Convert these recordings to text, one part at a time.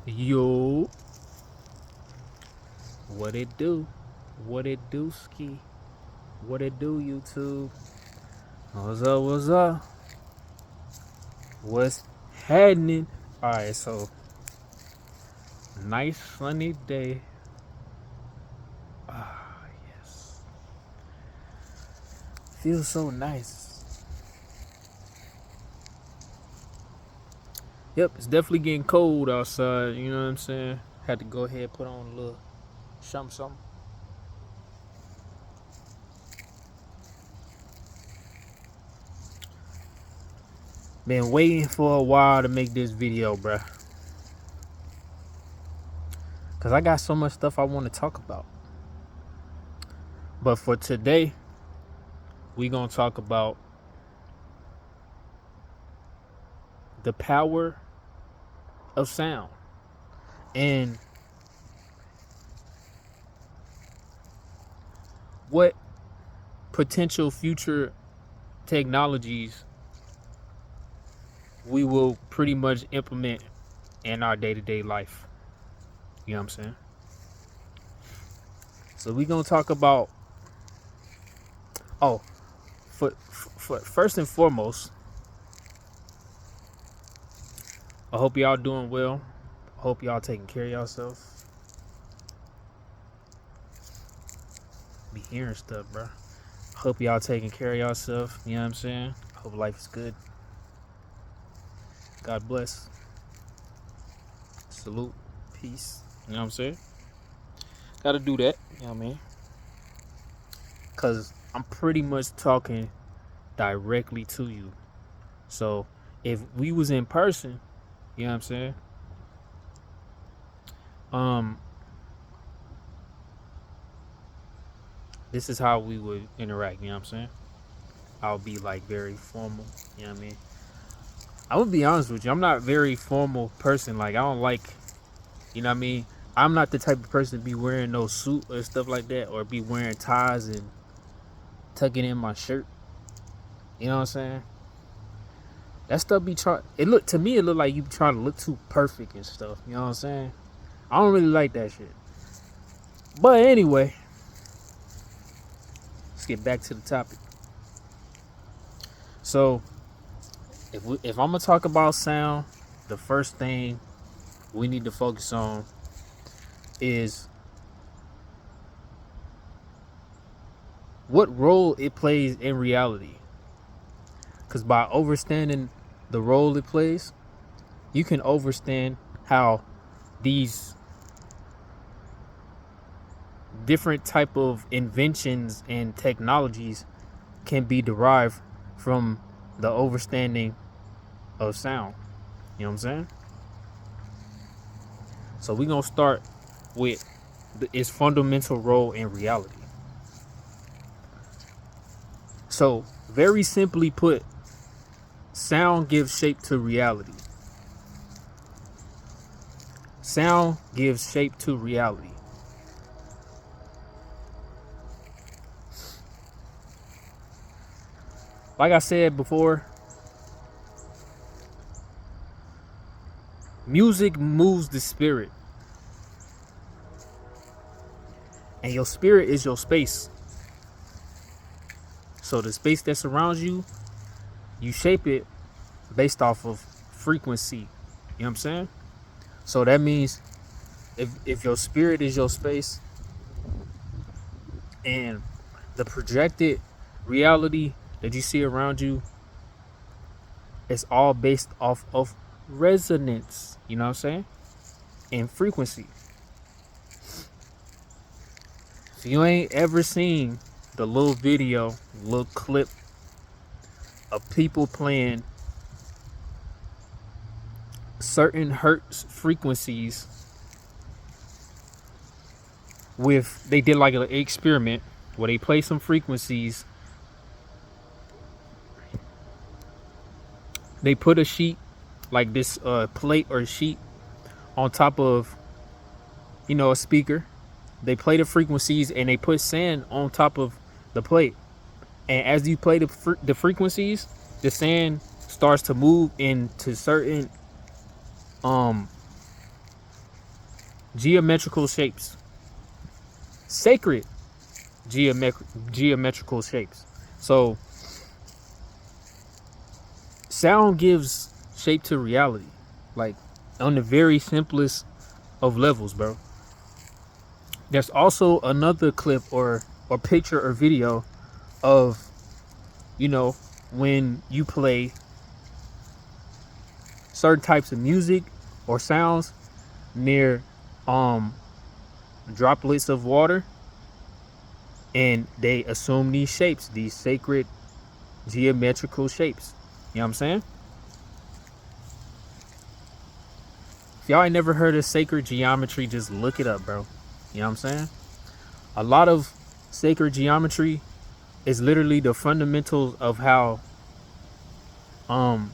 Yo, what it do? What it do, ski? What it do, YouTube? What's up? What's up? What's happening? Alright, so nice sunny day. Ah, yes. Feels so nice. Yep, it's definitely getting cold outside, you know what I'm saying? Had to go ahead and put on a little something. Been waiting for a while to make this video, bruh. Cause I got so much stuff I want to talk about. But for today, we gonna talk about the power of sound and what potential future technologies we will pretty much implement in our day-to-day life. You know what I'm saying? So we gonna talk about for first and foremost, I hope y'all doing well. I hope y'all taking care of yourself. Be hearing stuff, bro. Hope y'all taking care of yourself. You know what I'm saying? Hope life is good. God bless. Salute. Peace. You know what I'm saying? Gotta do that. You know what I mean? Because I'm pretty much talking directly to you. So if we was in person, you know what I'm saying? This is how we would interact, you know what I'm saying? I'll be like very formal, you know what I mean? I would be honest with you, I'm not a very formal person. Like I don't like, you know what I mean? I'm not the type of person to be wearing no suit or stuff like that, or be wearing ties and tucking in my shirt. You know what I'm saying? That stuff be trying. It look to me. It look like you trying to look too perfect and stuff. You know what I'm saying? I don't really like that shit. But anyway, let's get back to the topic. So, if I'm gonna talk about sound, the first thing we need to focus on is what role it plays in reality. Because by understanding the role it plays, you can understand how these different type of inventions and technologies can be derived from the understanding of sound. You know what I'm saying? So we're gonna start with its fundamental role in reality. So very simply put, sound gives shape to reality. Sound gives shape to reality. Like I said before, music moves the spirit. And your spirit is your space. So the space that surrounds you, you shape it based off of frequency. You know what I'm saying? So that means if your spirit is your space and the projected reality that you see around you is all based off of resonance, you know what I'm saying? And frequency. If you ain't ever seen the little video, little clip of people playing certain hertz frequencies with, they did like an experiment where they play some frequencies, they put a sheet like this plate or sheet on top of, you know, a speaker. They play the frequencies and they put sand on top of the plate, and as you play the frequencies, the sand starts to move into certain geometrical shapes, sacred geometrical shapes. So sound gives shape to reality, like on the very simplest of levels, bro. There's also another clip or picture or video of, you know, when you play certain types of music or sounds near um droplets of water, and they assume these shapes, these sacred geometrical shapes. You know what I'm saying? If y'all ain't never heard of sacred geometry, just look it up, bro. You know what I'm saying? A lot of sacred geometry is literally the fundamentals of how um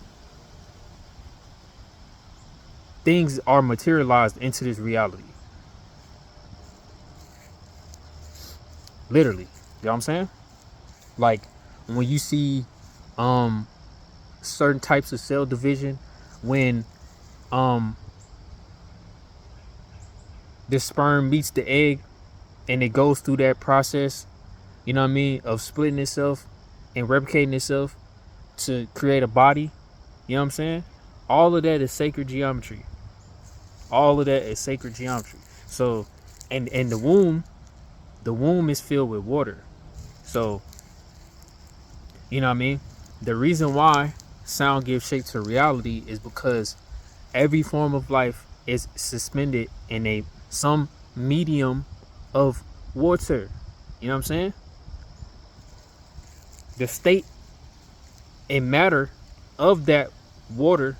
things are materialized into this reality. Literally. You know what I'm saying? Like when you see um certain types of cell division, when um the sperm meets the egg and it goes through that process, you know what I mean, of splitting itself and replicating itself to create a body, you know what I'm saying? All of that is sacred geometry. All of that is sacred geometry. So and the womb is filled with water. So, you know what I mean? The reason why sound gives shape to reality is because every form of life is suspended in a some medium of water. You know what I'm saying? The state and matter of that water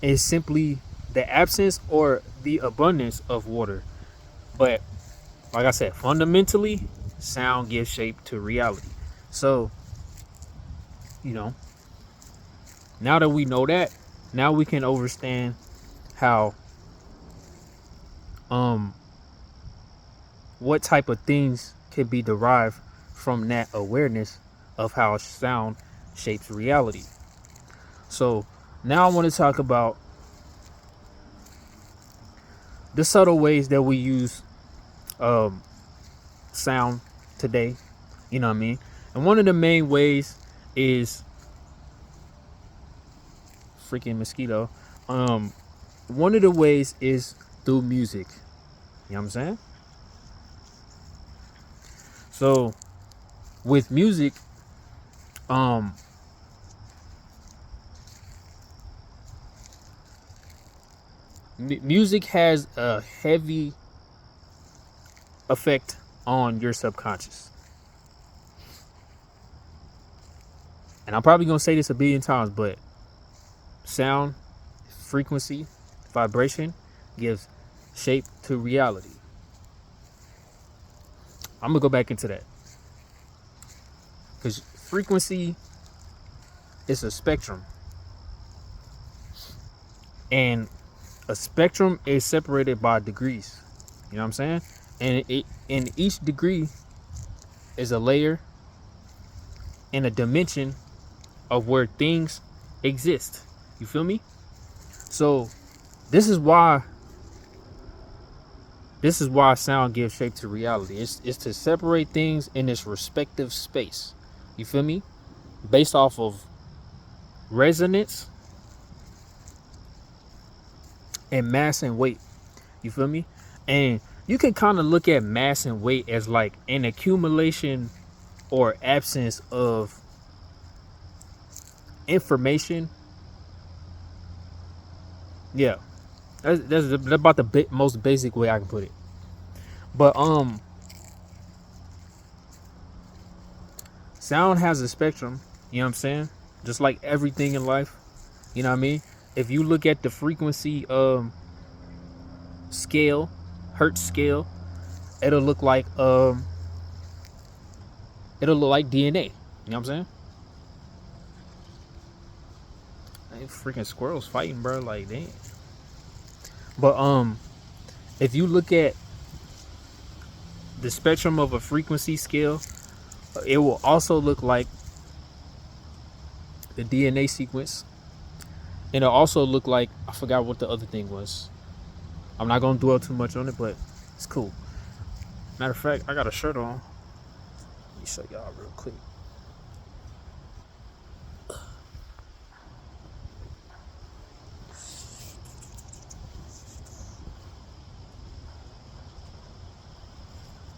is simply the absence or the abundance of water. But like I said, fundamentally, sound gives shape to reality. So, you know, now that we know that, now we can understand how um what type of things can be derived from that awareness of how sound shapes reality. So now I want to talk about the subtle ways that we use um sound today. You know what I mean? And one of the main ways is freaking mosquito. One of the ways is through music. You know what I'm saying? So with music, um, music has a heavy effect on your subconscious. And I'm probably gonna say this a billion times, but sound, frequency, vibration gives shape to reality. I'm gonna go back into that because frequency is a spectrum, and a spectrum is separated by degrees. You know what I'm saying? And it in each degree is a layer and a dimension of where things exist. You feel me? So this is why sound gives shape to reality. It's to separate things in its respective space. You feel me? Based off of resonance and mass and weight. You feel me? And you can kind of look at mass and weight as like an accumulation or absence of information. Yeah, that's about the most basic way I can put it. But sound has a spectrum. You know what I'm saying? Just like everything in life. You know what I mean? If you look at the frequency scale, hertz scale, it'll look like DNA. You know what I'm saying? Ain't freaking squirrels fighting, bro. Like, damn. But if you look at the spectrum of a frequency scale, it will also look like the DNA sequence. And it'll also look like, I forgot what the other thing was. I'm not gonna dwell too much on it, but it's cool. Matter of fact, I got a shirt on. Let me show y'all real quick.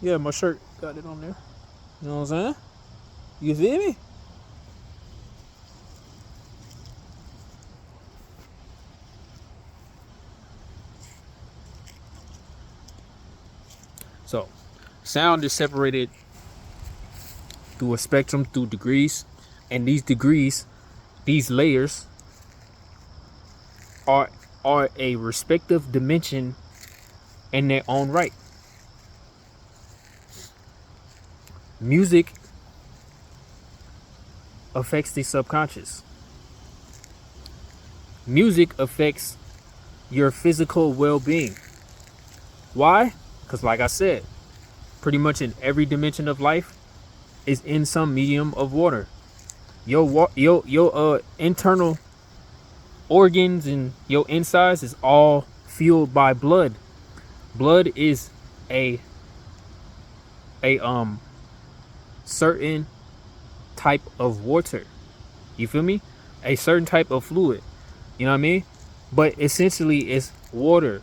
Yeah, my shirt got it on there. You know what I'm saying? You feel me? So, sound is separated through a spectrum, through degrees, and these degrees, these layers, are are a respective dimension in their own right. Music affects the subconscious. Music affects your physical well-being. Why? Because, like I said, pretty much in every dimension of life is in some medium of water. Your internal organs and your insides is all fueled by blood. Blood is a a certain type of water. You feel me? A certain type of fluid. You know what I mean? But essentially, it's water.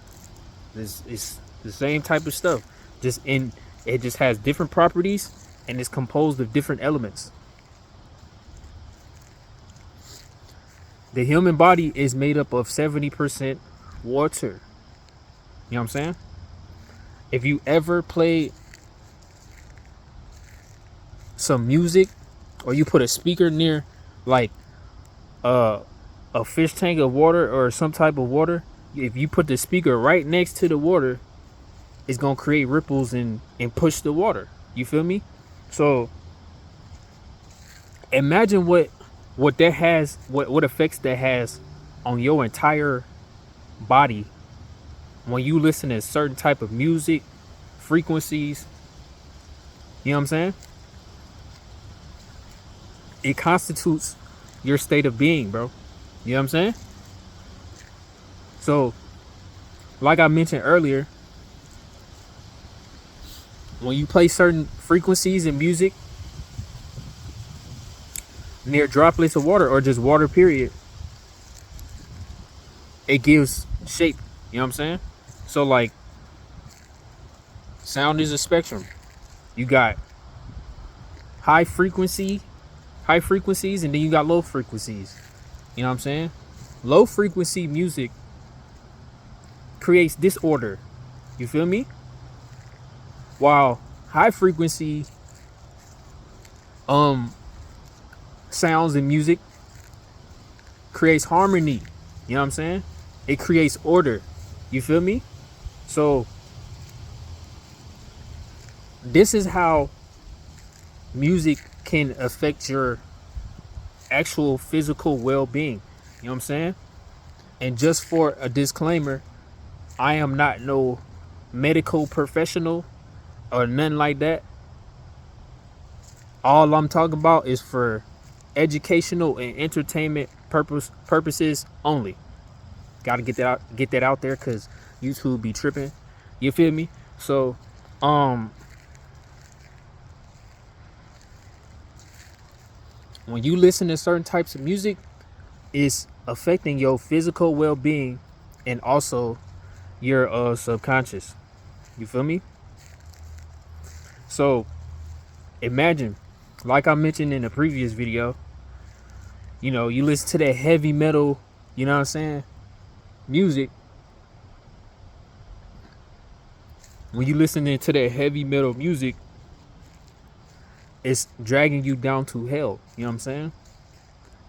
It's the same type of stuff. It just has different properties and it's composed of different elements. The human body is made up of 70% water. You know what I'm saying? If you ever play some music or you put a speaker near like uh, a fish tank of water or some type of water, if you put the speaker right next to the water, it's gonna create ripples and push the water. You feel me? So imagine what that has, what effects that has on your entire body when you listen to certain type of music, frequencies. You know what I'm saying? It constitutes your state of being, bro. You know what I'm saying? So, like I mentioned earlier, when you play certain frequencies in music near droplets of water or just water, period, it gives shape. You know what I'm saying? So, like, sound is a spectrum. You got high frequencies, and then you got low frequencies. You know what I'm saying? Low frequency music creates disorder. You feel me? While high frequency sounds and music creates harmony. You know what I'm saying? It creates order. You feel me? So this is how music can affect your actual physical well-being. You know what I'm saying? And just for a disclaimer, I am not no medical professional or nothing like that. All I'm talking about is for educational and entertainment purposes only. Got to get that out there because YouTube be tripping. You feel me? So, when you listen to certain types of music, it's affecting your physical well-being and also your subconscious. You feel me? So, imagine, like I mentioned in a previous video, you listen to that heavy metal, you know what I'm saying, music. When you listening to that heavy metal music, it's dragging you down to hell. You know what I'm saying?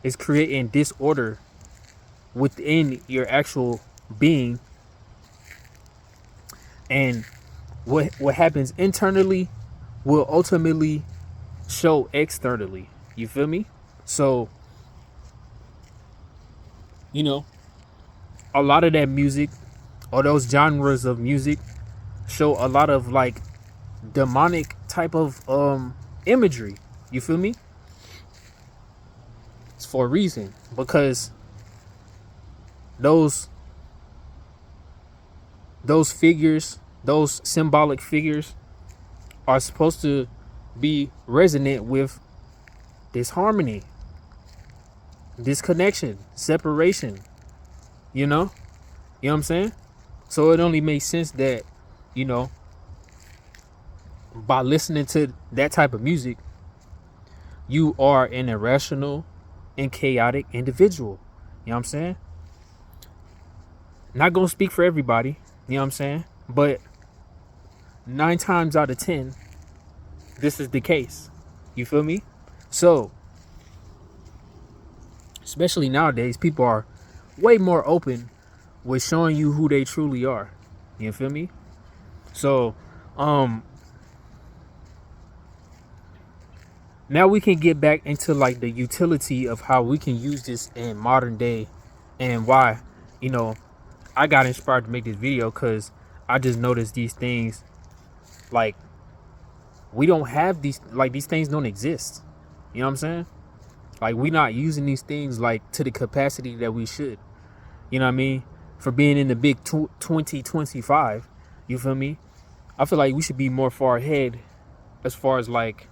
It's creating disorder within your actual being. And what happens internally will ultimately show externally. You feel me? So, a lot of that music or those genres of music show a lot of like demonic type of imagery. You feel me? It's for a reason, because those those figures, those symbolic figures, are supposed to be resonant with this harmony, this connection, separation, you know? You know what I'm saying? So it only makes sense that, you know, by listening to that type of music, you are an irrational and chaotic individual. You know what I'm saying? Not gonna speak for everybody, you know what I'm saying? But 9 times out of 10, this is the case. You feel me? So, especially nowadays, people are way more open with showing you who they truly are. You feel me? So, now we can get back into like the utility of how we can use this in modern day, and why, you know, I got inspired to make this video, because I just noticed these things, like, we don't have these, like, these things don't exist. You know what I'm saying? Like, we not using these things like to the capacity that we should. You know what I mean? For being in the big 2025, you feel me? I feel like we should be more far ahead as far as like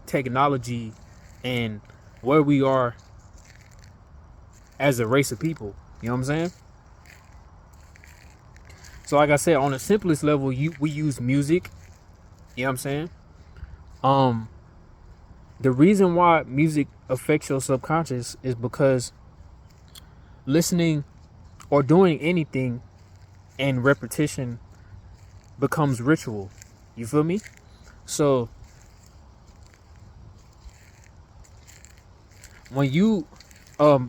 technology and where we are as a race of people. You know what I'm saying? So like I said, on the simplest level, we use music. You know what I'm saying? The reason why music affects your subconscious is because listening or doing anything in repetition becomes ritual. You feel me? So when you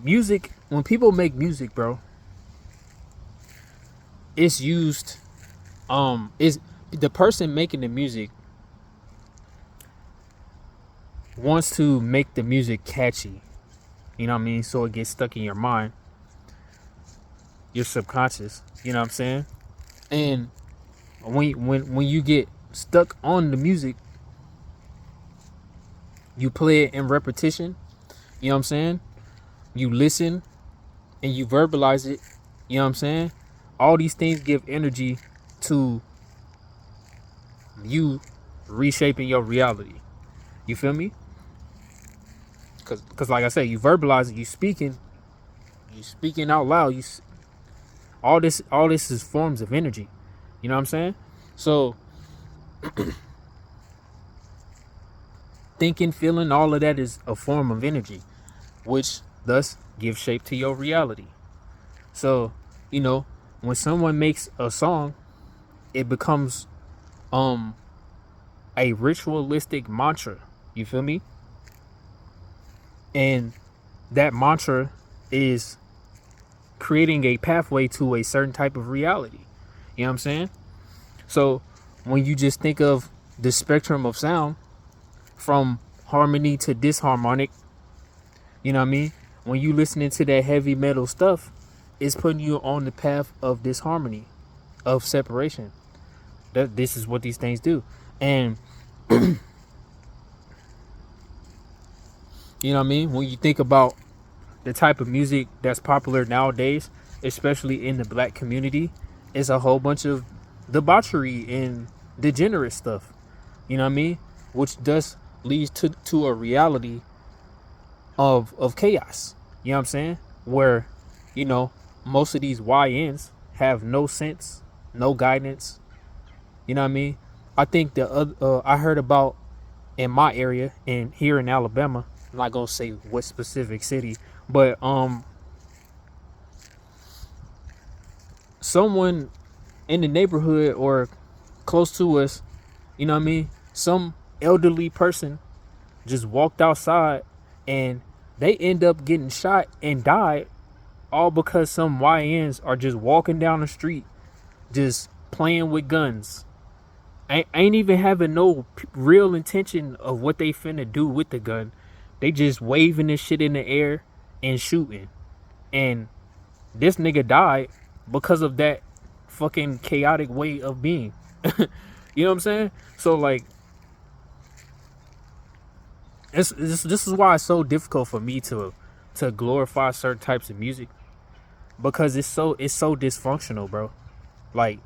music, when people make music, bro, it's used, is the person making the music wants to make the music catchy. You know what I mean? So it gets stuck in your mind, your subconscious. You know what I'm saying? And when you get stuck on the music, you play it in repetition. You know what I'm saying? You listen and you verbalize it. You know what I'm saying? All these things give energy to you reshaping your reality. You feel me? Cause like I said, you verbalize it, you speaking out loud. All this is forms of energy. You know what I'm saying? So thinking, feeling, all of that is a form of energy, which thus gives shape to your reality. So, you know, when someone makes a song, it becomes a ritualistic mantra. You feel me? And that mantra is creating a pathway to a certain type of reality. You know what I'm saying? So when you just think of the spectrum of sound from harmony to disharmonic, you know what I mean? When you listening to that heavy metal stuff, it's putting you on the path of disharmony, of separation. This is what these things do. And you know what I mean? When you think about the type of music that's popular nowadays, especially in the black community, it's a whole bunch of debauchery and degenerate stuff. You know what I mean? Which does leads to a reality of chaos. You know what I'm saying? Where, you know, most of these YNs have no sense, no guidance. You know what I mean? I think I heard about in my area and here in Alabama. I'm not gonna say what specific city, but someone in the neighborhood or close to us, you know what I mean? Some elderly person just walked outside and they end up getting shot and died, all because some YNs are just walking down the street, just playing with guns. I ain't even having no real intention of what they finna do with the gun. They just waving this shit in the air and shooting. And this nigga died because of that fucking chaotic way of being. You know what I'm saying? So like, this is why it's so difficult for me to glorify certain types of music, because it's so dysfunctional, bro. Like,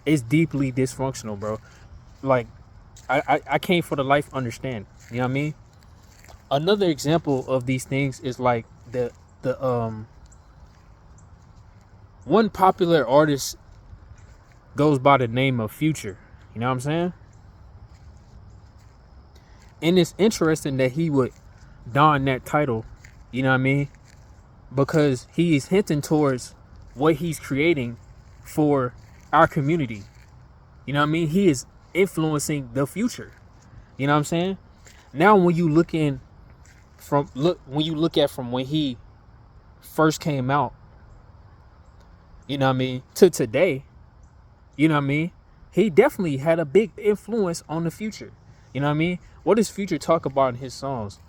it's deeply dysfunctional, bro. Like, I can't for the life understand. You know what I mean? Another example of these things is like the one popular artist goes by the name of Future. You know what I'm saying? And it's interesting that he would don that title. You know what I mean? Because he is hinting towards what he's creating for our community. You know what I mean? He is influencing the future. You know what I'm saying? Now when you look at from when he first came out, you know what I mean, to today, you know what I mean? He definitely had a big influence on the future. You know what I mean? What does Future talk about in his songs?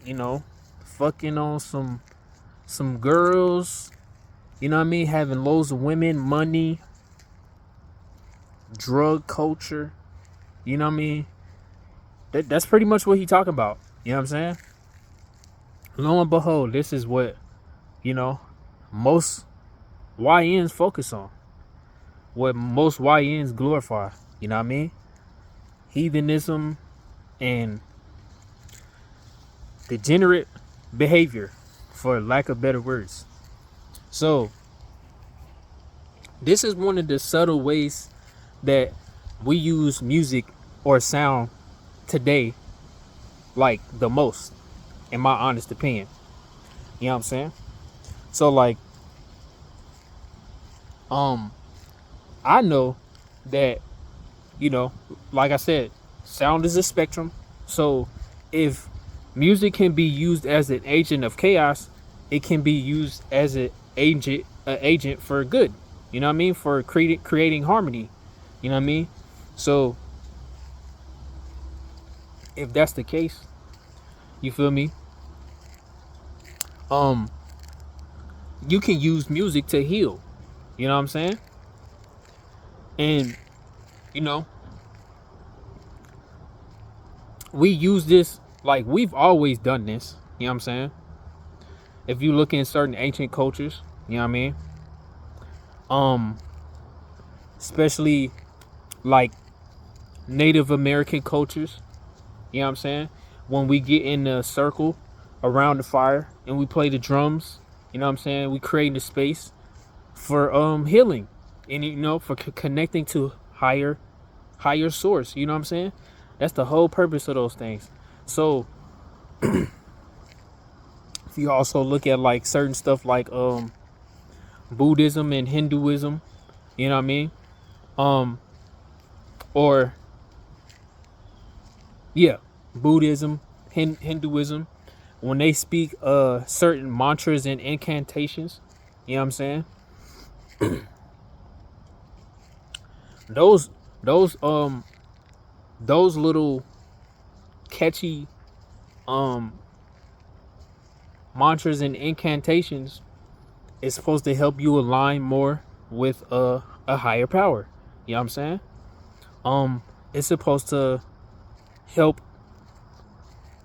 You know, fucking on some girls, you know what I mean, having loads of women, money, drug culture, you know what I mean? That's pretty much what he talking about. You know what I'm saying? Lo and behold, this is what, you know, most YNs focus on. What most YNs glorify. You know what I mean? Heathenism and degenerate behavior, for lack of better words. So, this is one of the subtle ways that we use music or sound today, like the most, in my honest opinion. You know what I'm saying? So like, I know that, you know, like I said, sound is a spectrum. So if music can be used as an agent of chaos, it can be used as an agent for good. You know what I mean? For creating harmony. You know what I mean? So if that's the case, you feel me? You can use music to heal. You know what I'm saying? And you know, we use this, like, we've always done this. You know what I'm saying? If you look in certain ancient cultures, you know what I mean? Especially like Native American cultures, you know what I'm saying? When we get in a circle around the fire and we play the drums, you know what I'm saying? We create the space for healing and, you know, for connecting to higher source, you know what I'm saying? That's the whole purpose of those things. So if you also look at like certain stuff like Buddhism and Hinduism, you know what I mean? Or yeah, Buddhism, Hinduism, when they speak certain mantras and incantations, you know what I'm saying? Those those those little catchy mantras and incantations is supposed to help you align more with a higher power. You know what I'm saying? It's supposed to help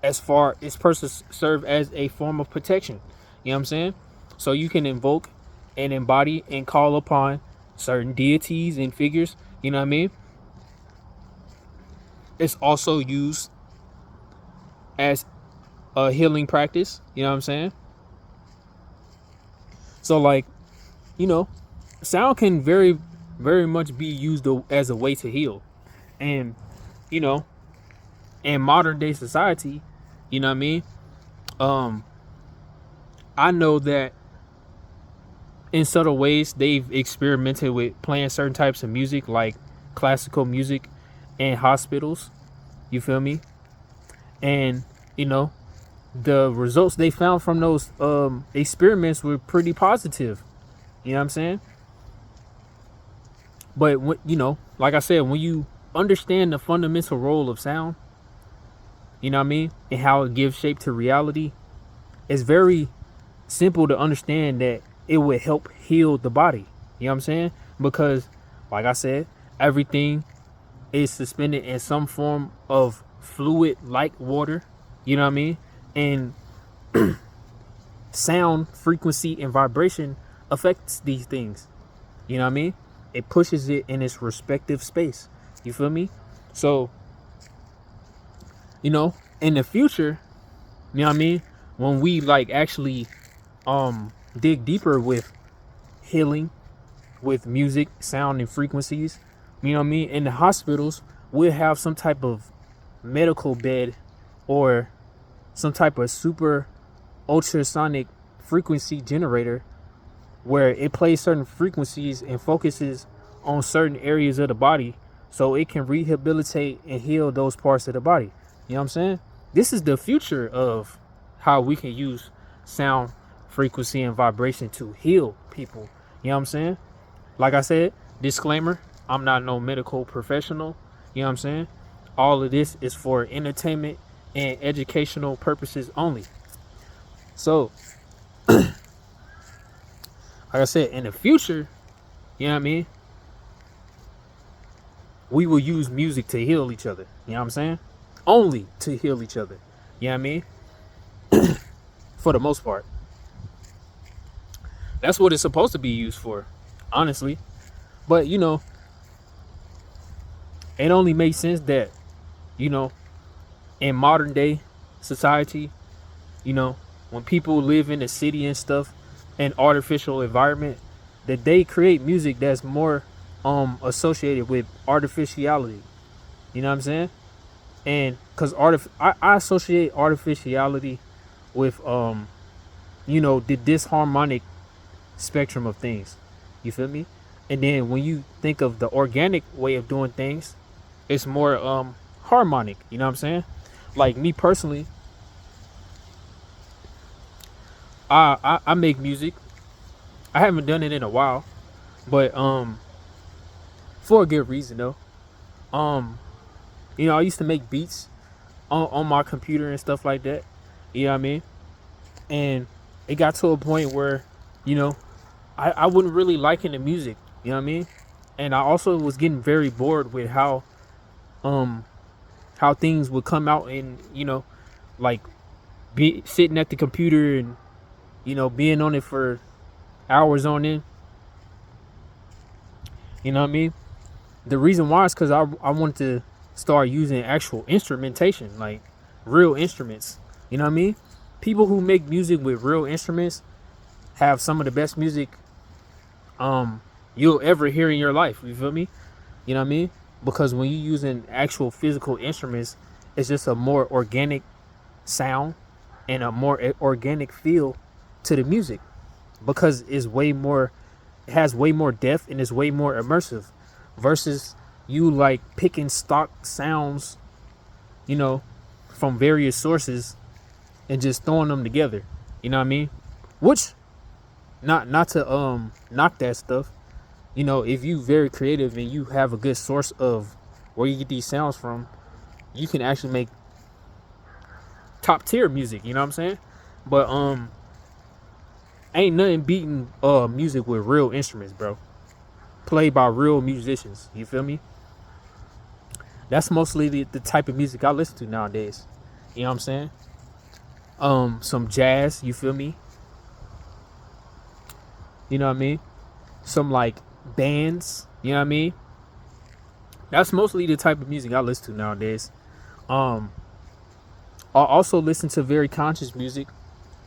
as far as persons serve as a form of protection. You know what I'm saying? So you can invoke and embody and call upon certain deities and figures. You know what I mean? It's also used as a healing practice. You know what I'm saying? So like, you know, sound can very much be used as a way to heal. And, you know, in modern day society, you know what I mean? I know that in subtle ways they've experimented with playing certain types of music, like classical music, in hospitals. You feel me? And, you know, the results they found from those experiments were pretty positive. You know what I'm saying? But you know, like I said, when you understand the fundamental role of sound, you know what I mean, and how it gives shape to reality, it's very simple to understand that it would help heal the body. You know what I'm saying? Because, like I said, everything is suspended in some form of fluid like water. You know what I mean? And sound frequency and vibration affects these things. You know what I mean? it pushes it in its respective space. You feel me? So, in the future, you know what I mean? When we like actually dig deeper with healing, with music, sound, and frequencies, you know what I mean? In the hospitals, we'll have some type of medical bed or some type of super ultrasonic frequency generator where it plays certain frequencies and focuses on certain areas of the body so it can rehabilitate and heal those parts of the body. You know what I'm saying? This is the future of how we can use sound, frequency, and vibration to heal people. You know what I'm saying? Like I said, disclaimer, I'm not no medical professional. You know what I'm saying? All of this is for entertainment and educational purposes only. So, like I said, in the future, you know what I mean? We will use music to heal each other. You know what I'm saying? Only to heal each other. You know what I mean? For the most part. That's what it's supposed to be used for, honestly. But, it only makes sense that, in modern day society, when people live in the city and stuff, an artificial environment, that they create music that's more associated with artificiality. You know what I'm saying? And because I associate artificiality with the disharmonic spectrum of things. You feel me? And then when you think of the organic way of doing things, it's more harmonic. You know what I'm saying? Like me personally, I make music. I haven't done it in a while, but for a good reason though. I used to make beats on my computer and stuff like that. You know what I mean? And it got to a point where, I wasn't really liking the music. You know what I mean? And I also was getting very bored with how things would come out and, like be sitting at the computer and, being on it for hours on end. You know what I mean? The reason why is because I wanted to start using actual instrumentation, like real instruments. You know what I mean? People who make music with real instruments have some of the best music you'll ever hear in your life. You feel me? You know what I mean? Because when you're using actual physical instruments, it's just a more organic sound and a more organic feel to the music, because it has way more depth and is way more immersive versus you like picking stock sounds, from various sources and just throwing them together. You know what I mean? Which, not to knock that stuff. If you very creative and you have a good source of where you get these sounds from, you can actually make top tier music. You know what I'm saying? But ain't nothing beating music with real instruments, bro. Played by real musicians. You feel me? That's mostly the type of music I listen to nowadays. You know what I'm saying? Some jazz, you feel me? You know what I mean? Some like bands, you know what I mean? That's mostly the type of music I listen to nowadays. I also listen to very conscious music.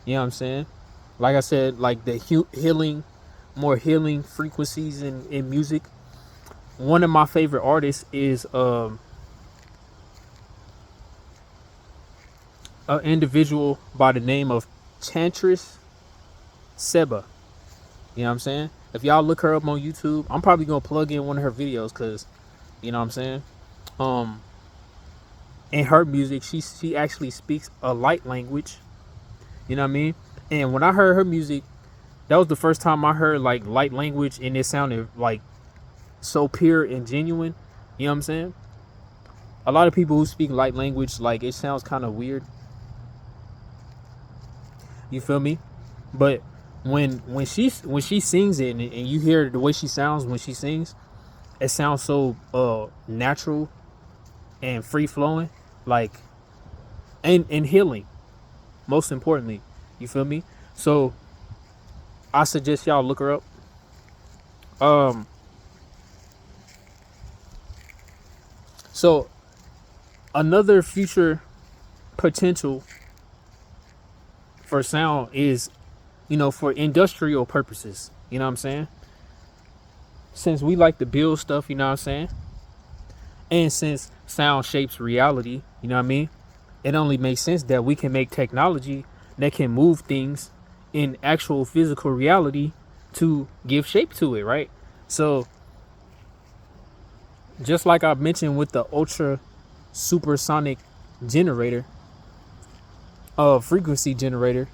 You know what I'm saying? Like I said, like the more healing frequencies in music. One of my favorite artists is an individual by the name of Chantris Seba. You know what I'm saying? If y'all look her up on YouTube, I'm probably gonna plug in one of her videos because, you know what I'm saying? In her music, she actually speaks a light language. You know what I mean? And when I heard her music, that was the first time I heard like light language, and it sounded like so pure and genuine. You know what I'm saying? A lot of people who speak light language, like it sounds kind of weird. You feel me? But when she sings it and you hear the way she sounds when she sings, it sounds so natural and free flowing, like and healing. Most importantly, you feel me? So I suggest y'all look her up. So another future potential for sound is, for industrial purposes. You know what I'm saying? Since we like to build stuff, you know what I'm saying? And since sound shapes reality, you know what I mean? It only makes sense that we can make technology that can move things in actual physical reality to give shape to it, right? So, just like I mentioned with the ultra supersonic generator, frequency generator,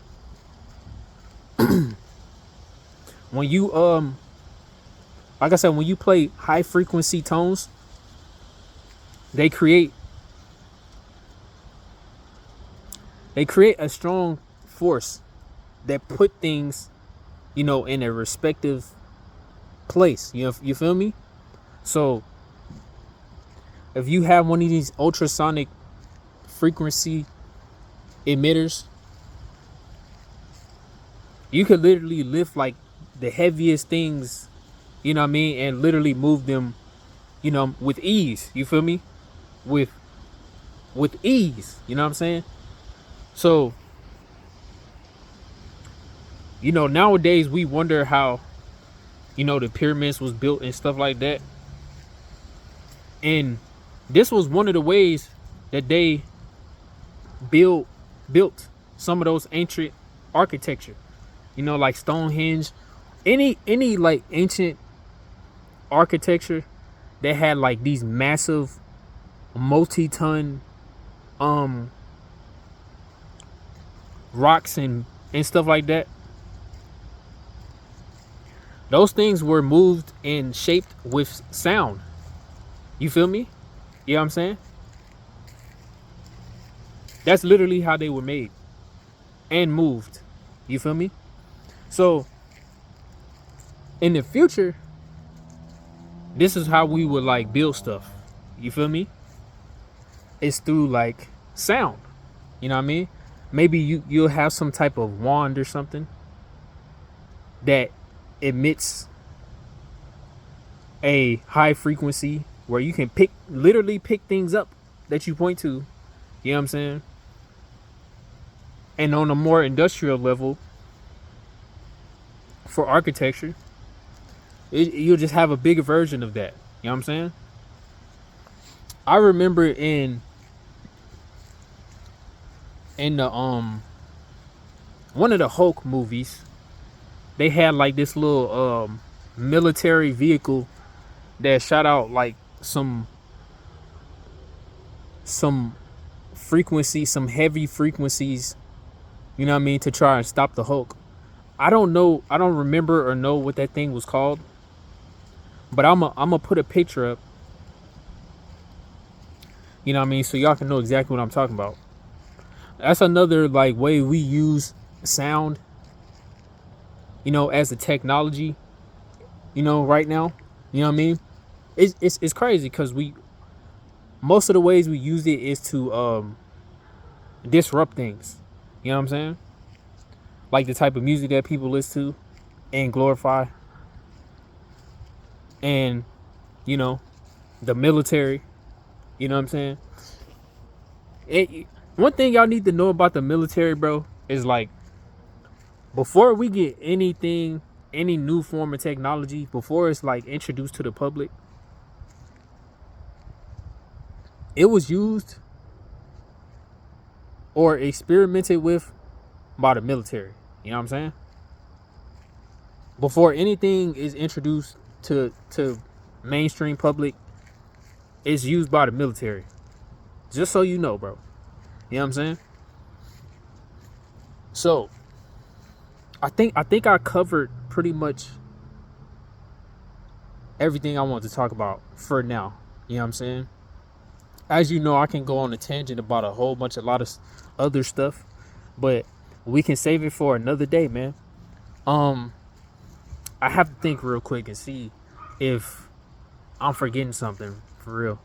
when you like I said, when you play high frequency tones, they create a strong force that put things, in a respective place. You feel me? So if you have one of these ultrasonic frequency emitters, you could literally lift like the heaviest things, you know what I mean, and literally move them, with ease. You feel me? With ease, you know what I'm saying? So, nowadays we wonder how, the pyramids was built and stuff like that. And this was one of the ways that they built some of those ancient architecture. Like Stonehenge, any like ancient architecture that had like these massive multi-ton rocks and stuff like that. Those things were moved and shaped with sound. You feel me? You know what I'm saying? That's literally how they were made and moved. You feel me? So in the future, this is how we would like build stuff. You feel me? It's through like sound. You know what I mean? Maybe you'll have some type of wand or something that emits a high frequency where you can literally pick things up that you point to. You know what I'm saying? And on a more industrial level, for architecture, you'll just have a bigger version of that. You know what I'm saying? I remember in the one of the Hulk movies, they had like this little military vehicle that shot out like some frequency, some heavy frequencies, you know what I mean, to try and stop the Hulk. I don't remember or know what that thing was called, but I'm gonna put a picture up, you know what I mean, so y'all can know exactly what I'm talking about. That's another like way we use sound, as a technology, right now. You know what I mean? It's crazy because most of the ways we use it is to disrupt things. You know what I'm saying? Like the type of music that people listen to and glorify. And, the military. You know what I'm saying? One thing y'all need to know about the military, bro, is like, before we get any new form of technology, before it's like introduced to the public, it was used or experimented with by the military. You know what I'm saying? Before anything is introduced to mainstream public, it's used by the military. Just so you know, bro. You know what I'm saying? So I think I covered pretty much everything I wanted to talk about for now. You know what I'm saying? As you know, I can go on a tangent about a lot of other stuff, but we can save it for another day, man. I have to think real quick and see if I'm forgetting something for real.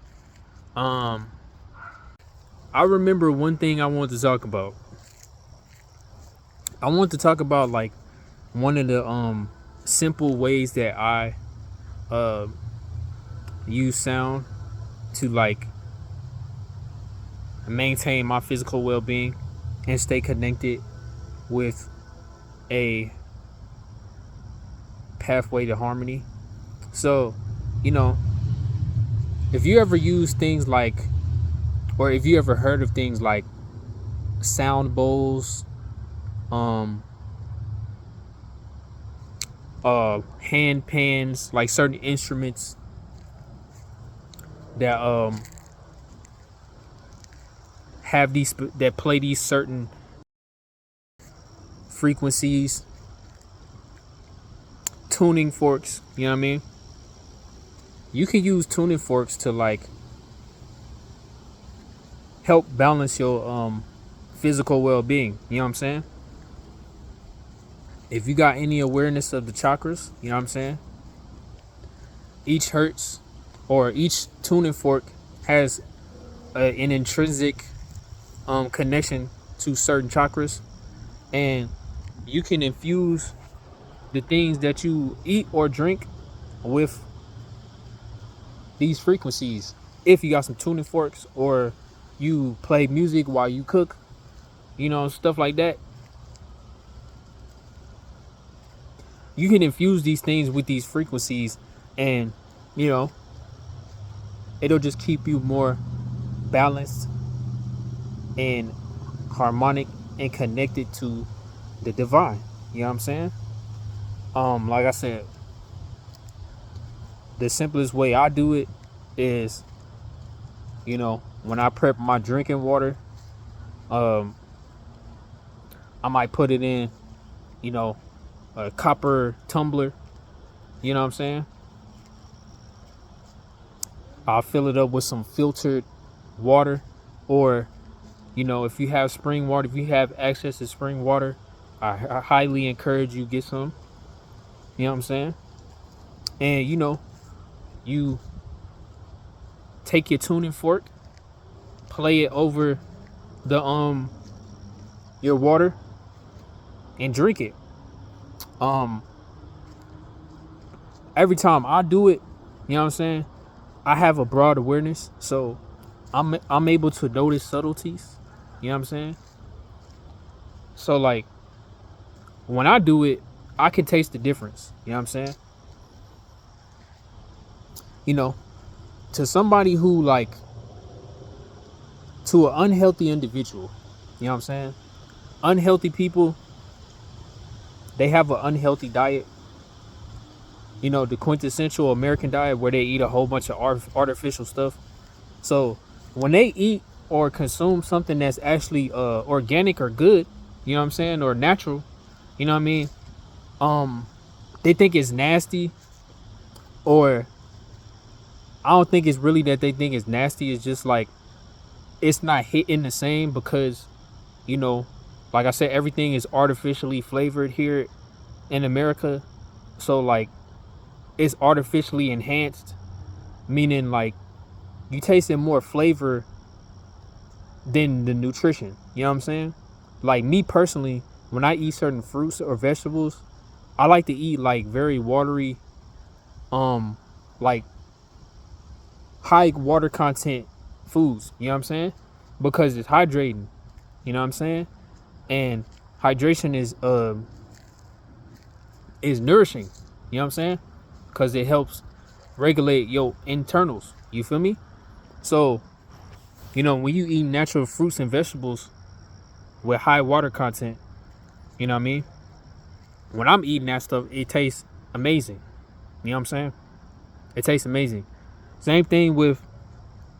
I remember one thing I wanted to talk about. I want to talk about like one of the simple ways that I use sound to like maintain my physical well-being and stay connected with a pathway to harmony. So, you know, if you ever use things like, or if you ever heard of things like sound bowls, um, hand pans, like certain instruments that have these that play these certain frequencies, tuning forks, you know what I mean? You can use tuning forks to like help balance your physical well-being, you know what I'm saying? If you got any awareness of the chakras, you know what I'm saying? Each hertz or each tuning fork has an intrinsic connection to certain chakras, and you can infuse the things that you eat or drink with these frequencies. If you got some tuning forks, or you play music while you cook, you know, stuff like that, you can infuse these things with these frequencies, and you know, it'll just keep you more balanced and harmonic and connected to the divine. You know what I'm saying? Like I said, the simplest way I do it is, you know, when I prep my drinking water, um, I might put it in, you know, a copper tumbler. You know what I'm saying? I'll fill it up with some filtered water, or you know, if you have spring water, if you have access to spring water, I highly encourage you get some. You know what I'm saying? And you know, you take your tuning fork, play it over the your water, and drink it. Um, every time I do it, you know what I'm saying? I have a broad awareness, so I'm able to notice subtleties. You know what I'm saying? So like when I do it, I can taste the difference. You know what I'm saying? You know, to somebody who like, to an unhealthy individual, you know what I'm saying? Unhealthy people, they have an unhealthy diet. You know, the quintessential American diet where they eat a whole bunch of artificial stuff. So when they eat or consume something that's actually organic or good, you know what I'm saying, or natural, you know what I mean? They think it's nasty, or I don't think it's really that they think it's nasty. It's just like it's not hitting the same because, you know, like I said, everything is artificially flavored here in America. So like it's artificially enhanced, meaning like you tasting more flavor than the nutrition. You know what I'm saying? Like me personally, when I eat certain fruits or vegetables, I like to eat like very watery, like high water content foods. You know what I'm saying? Because it's hydrating. You know what I'm saying? And hydration is nourishing. You know what I'm saying? Because it helps regulate your internals. You feel me? So, you know, when you eat natural fruits and vegetables with high water content, you know what I mean? When I'm eating that stuff, it tastes amazing. You know what I'm saying? It tastes amazing. Same thing with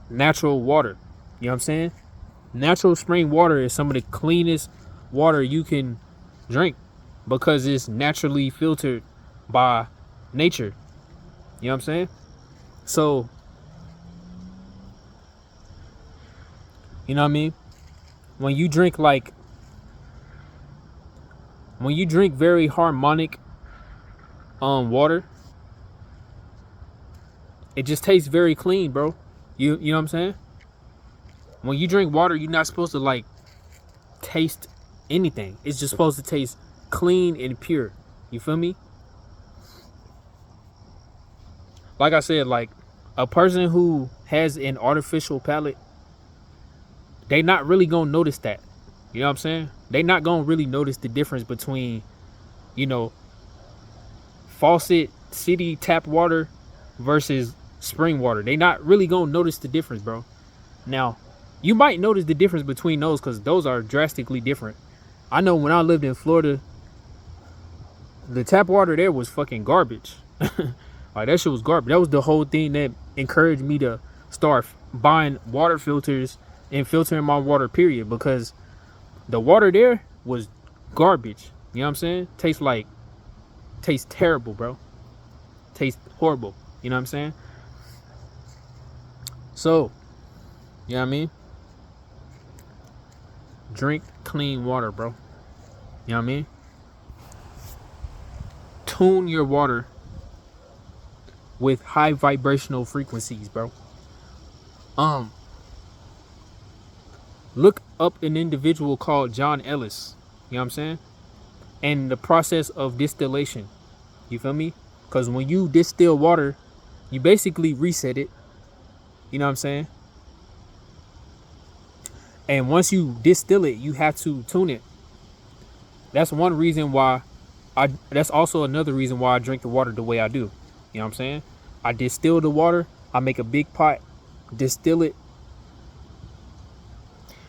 natural water. You know what I'm saying? Natural spring water is some of the cleanest water you can drink because it's naturally filtered by nature. You know what I'm saying? So, you know what I mean? When you drink like, when you drink very harmonic water, it just tastes very clean, bro. You know what I'm saying? When you drink water, you're not supposed to like taste anything. It's just supposed to taste clean and pure. You feel me? Like I said, like a person who has an artificial palate, they not really gonna notice that. You know what I'm saying? They not gonna really notice the difference between, you know, faucet city tap water versus spring water. They not really gonna notice the difference, bro. Now, you might notice the difference between those because those are drastically different. I know when I lived in Florida, the tap water there was fucking garbage. Like that shit was garbage. That was the whole thing that encouraged me to start buying water filters and filtering my water, period, because the water there was garbage. You know what I'm saying? Tastes terrible, bro. Tastes horrible. You know what I'm saying? So, you know what I mean? Drink clean water, bro. You know what I mean? Tune your water with high vibrational frequencies, bro. Look up an individual called John Ellis. You know what I'm saying? And the process of distillation. You feel me? Because when you distill water, you basically reset it. You know what I'm saying? And once you distill it, you have to tune it. That's one reason why that's also another reason why I drink the water the way I do. You know what I'm saying? I distill the water, I make a big pot, distill it.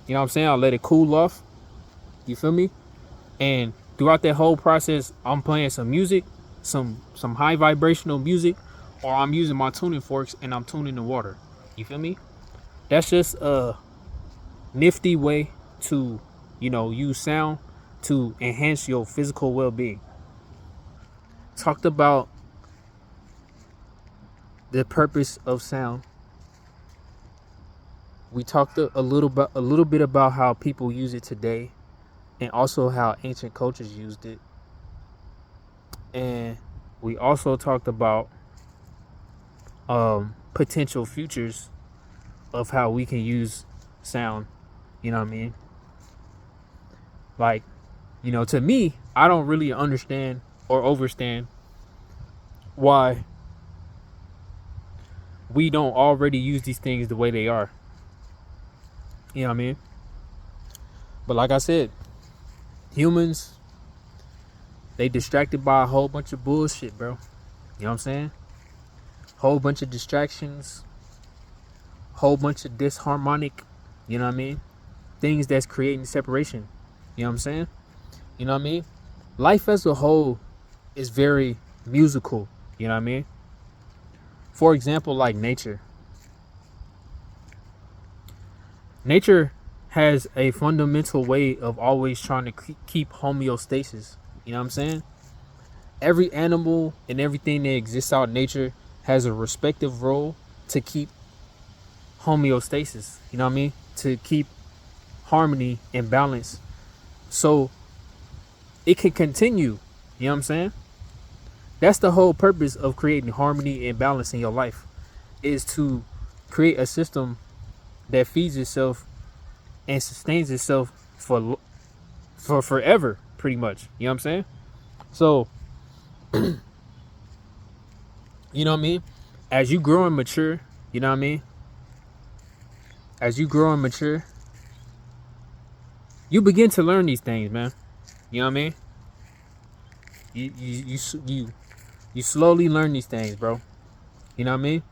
You know what I'm saying? I let it cool off. You feel me? And throughout that whole process, I'm playing some music, some high vibrational music, or I'm using my tuning forks and I'm tuning the water. You feel me? That's just a nifty way to, you know, use sound to enhance your physical well-being. Talked about the purpose of sound. We talked a little bit about how people use it today, and also how ancient cultures used it. And we also talked about potential futures of how we can use sound. You know what I mean? Like, you know, to me, I don't really understand or overstand why we don't already use these things the way they are. You know what I mean? But like I said, humans, they distracted by a whole bunch of bullshit, bro. You know what I'm saying? Whole bunch of distractions, whole bunch of disharmonic, you know what I mean? Things that's creating separation. You know what I'm saying? You know what I mean? Life as a whole is very musical. You know what I mean? For example, like nature. Nature has a fundamental way of always trying to keep homeostasis. You know what I'm saying? Every animal and everything that exists out in nature has a respective role to keep homeostasis. You know what I mean? To keep harmony and balance so it can continue. You know what I'm saying? That's the whole purpose of creating harmony and balance in your life, is to create a system that feeds itself and sustains itself for forever, pretty much. You know what I'm saying? So, you know what I mean? As you grow and mature, you know what I mean? As you grow and mature, you begin to learn these things, man. You know what I mean? You slowly learn these things, bro. You know what I mean?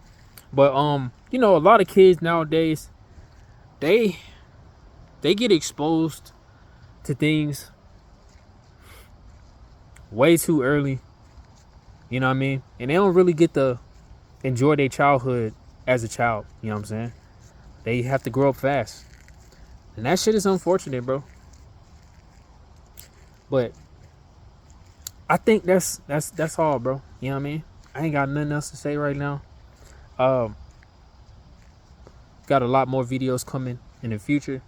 But you know, a lot of kids nowadays, they get exposed to things way too early. You know what I mean? And they don't really get to enjoy their childhood as a child. You know what I'm saying? They have to grow up fast. And that shit is unfortunate, bro. But I think that's all, bro. You know what I mean? I ain't got nothing else to say right now. Got a lot more videos coming in the future.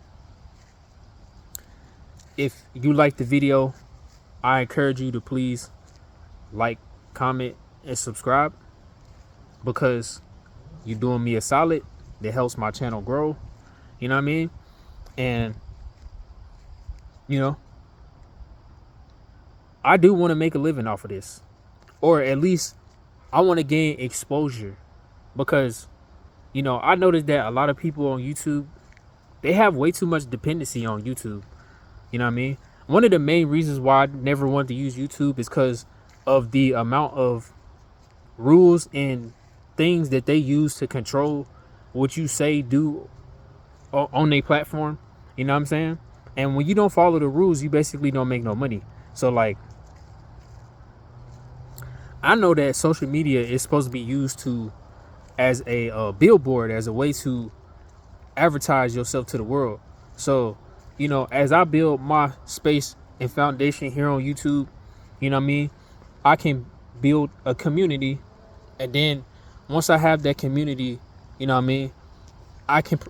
If you like the video, I encourage you to please like, comment, and subscribe, because you're doing me a solid. That helps my channel grow. You know what I mean? And, you know, I do want to make a living off of this. Or at least I want to gain exposure. Because, you know, I noticed that a lot of people on YouTube, they have way too much dependency on YouTube. You know what I mean? One of the main reasons why I never wanted to use YouTube is because of the amount of rules and things that they use to control what you say, do on their platform. You know what I'm saying? And when you don't follow the rules, you basically don't make no money. So like, I know that social media is supposed to be used to as a billboard, as a way to advertise yourself to the world. So, you know, as I build my space and foundation here on YouTube, you know what I mean, I can build a community, and then once I have that community, you know what I mean, I can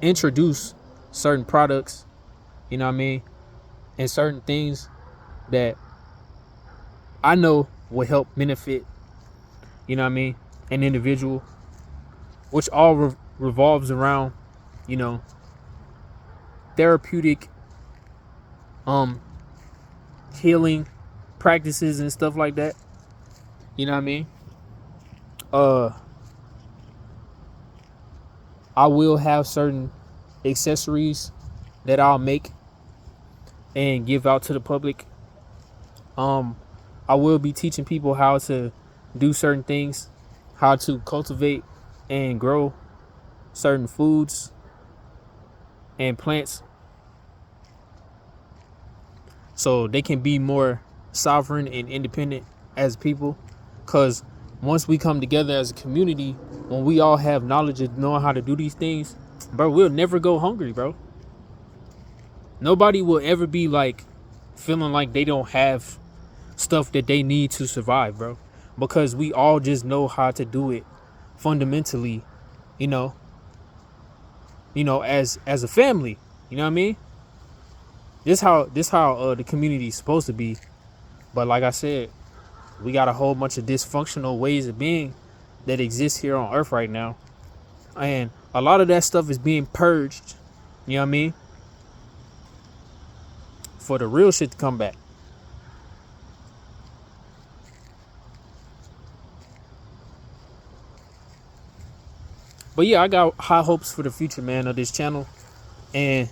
introduce certain products, you know what I mean, and certain things that I know will help benefit, you know what I mean, an individual, which all revolves around, you know, therapeutic healing practices and stuff like that. You know what I mean? I will have certain accessories that I'll make and give out to the public. I will be teaching people how to do certain things, how to cultivate and grow certain foods and plants, so they can be more sovereign and independent as people. Because once we come together as a community, when we all have knowledge of knowing how to do these things, bro, we'll never go hungry, bro. Nobody will ever be like feeling like they don't have stuff that they need to survive, bro. Because we all just know how to do it fundamentally, you know, as a family. You know what I mean? This how the community is supposed to be. But like I said, we got a whole bunch of dysfunctional ways of being that exist here on Earth right now. And a lot of that stuff is being purged, you know what I mean, for the real shit to come back. But yeah, I got high hopes for the future, man, of this channel. And,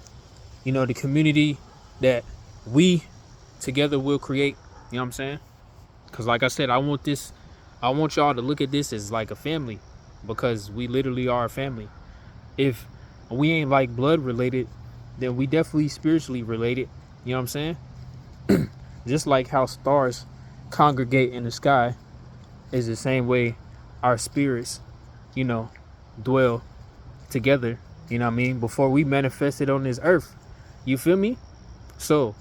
you know, the community that we together will create. You know what I'm saying? Because like I said, I want y'all to look at this as like a family, because we literally are a family. If we ain't like blood related, then we definitely spiritually related. You know what I'm saying? Just like how stars congregate in the sky is the same way our spirits, you know, dwell together, you know what I mean, before we manifested on this earth. You feel me? So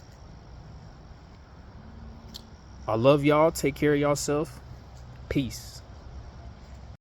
I love y'all. Take care of yourself. Peace.